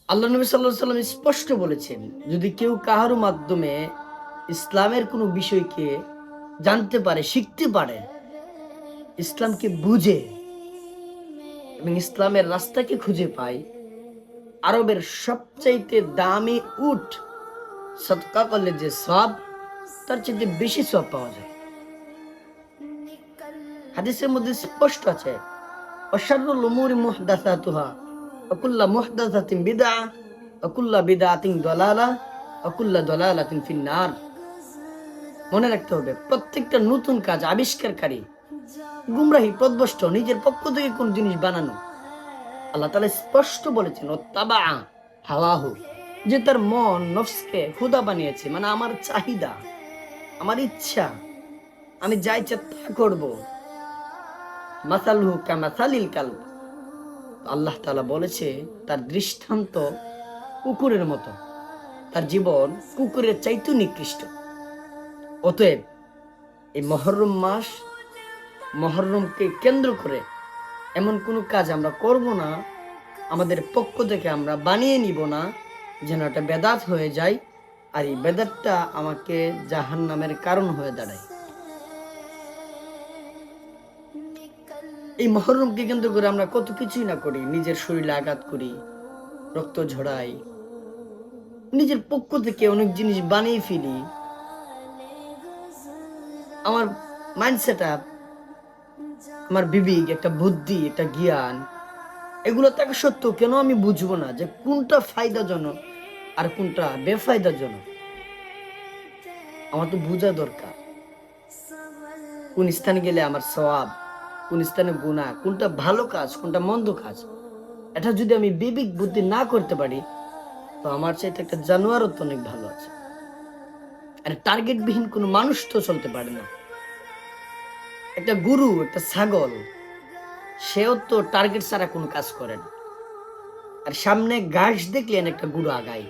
আল্লাহ নবী সাল্লাল্লাহু আলাইহি ওয়াসাল্লাম স্পষ্ট বলেছেন, যদি কেউ কাহার মাধ্যমে ইসলামের কোনো বিষয়কে জানতে পারে, শিখতে পারে, ইসলামকে বুঝে এবং ইসলামের রাস্তাকে খুঁজে পায়, আরবের সবচাইতে দামি উট সদকা করলে যে সওয়াব, তার চেয়ে বেশি সওয়াব পাওয়া যায়। হাদিসের মধ্যে স্পষ্ট আছে, ওয়াশাররুল উমুরি মুহদাসাতুহা ওয়া কুল্লু মুহদাসাতিন বিদআহ ওয়া কুল্লু বিদআতিন দালালাহ ওয়া কুল্লু দালালাতিন ফিন্নার। মনে রাখতে হবে, প্রত্যেকটা নতুন কাজ আবিষ্কারকারী, গুমরাহি, পথভ্রষ্ট, নিজের পক্ষ থেকে কোন জিনিস বানানো। আল্লাহ তাআলা স্পষ্ট বলেছেন, ওত্তাবা হাওয়াহু, যে তার মন নফসকে খুদা বানিয়েছে, মানে আমার চাহিদা, আমার ইচ্ছা, আমি যা ইচ্ছা তা করব। মাসালহু কামাসালিল কালব, আল্লাহ তাআলা বলেছে তার দৃষ্টান্ত কুকুরের মতো, তার জীবন কুকুরের চাইতে নিকৃষ্ট। অতএব এই মুহররম মাস, মুহররমকে কেন্দ্র করে এমন কোনো কাজ আমরা করব না, আমাদের পক্ষ থেকে আমরা বানিয়ে নিব না, যেন এটা বেদাত হয়ে যায় আর এই বেদাতটা আমাকে জাহান্নামের কারণ হয়ে দাঁড়ায়। এই মুহররমকে কেন্দ্র করে আমরা কত কিছুই না করি, নিজের শরীরে আঘাত করি, রক্ত ঝরাই, নিজের পক্ষ থেকে অনেক জিনিস বানিয়ে ফেলি। আমার মাইন্ডসেট আপ, আমার বিবেক, একটা বুদ্ধি, একটা জ্ঞান, এগুলো থাকা সত্ত্বেও কেন আমি বুঝবো না যে কোনটা ফায়দাজনক আর কোনটা বেফায়দাজনক? আমার তো বোঝা দরকার কোন স্থানে গেলে আমার সওয়াব, কোন স্থানে গুনাহ, কোনটা ভালো কাজ, কোনটা মন্দ কাজ। এটা যদি আমি বিবেক বুদ্ধি না করতে পারি, তো আমার চাইতে একটা জানোয়ারও তো অনেক ভালো আছে। আর টার্গেটবিহীন কোনো মানুষ তো চলতে পারে না। একটা গরু, একটা ছাগল, সেও তো টার্গেট ছাড়া কোনো কাজ করে না। আর সামনে ঘাস দেখলেন একটা গরু আগায়,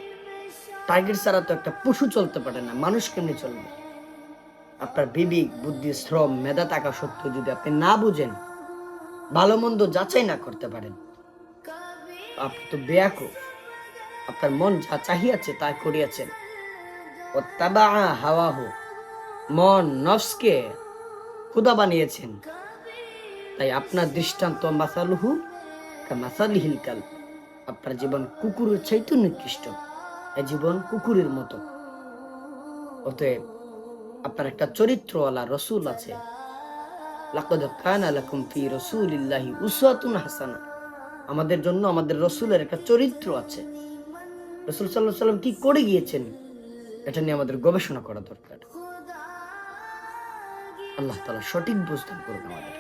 টার্গেট ছাড়া তো একটা পশু চলতে পারে না, মানুষ কেমনি চলবে? আপনার বিবেক বুদ্ধি শ্রম মেধা থাকা সত্ত্বেও যদি আপনি না বুঝেন, ভালো মন্দ যাচাই না করতে পারেন, আপনি তো বেয়াকুফ। আপনার মন যা চাহিয়াছে তা করিয়াছেন। ওত্তাবা হাওয়াহু, মন নফসকে খুদা বানিয়েছেন। তাই আপনার দৃষ্টান্ত মাসালুহু কামাসালিহিল কালব, আপনার জীবন কুকুরের চাইতে নিকৃষ্ট, এই জীবন কুকুরের মতো। অতএব আপনার একটা চরিত্রওয়ালা রসুল আছে। লাকাদ কানা লাকুম ফি রাসূলিল্লাহি উসওয়াতুন হাসানাহ, আমাদের জন্য আমাদের রসুলের একটা চরিত্র আছে। রাসূল সাল্লাল্লাহু আলাইহি ওয়াসাল্লাম কি করে গিয়েছেন, এটা নিয়ে আমাদের গবেষণা করা দরকার। আল্লাহ তাআলা সঠিক বুঝদান করুন আমাদের।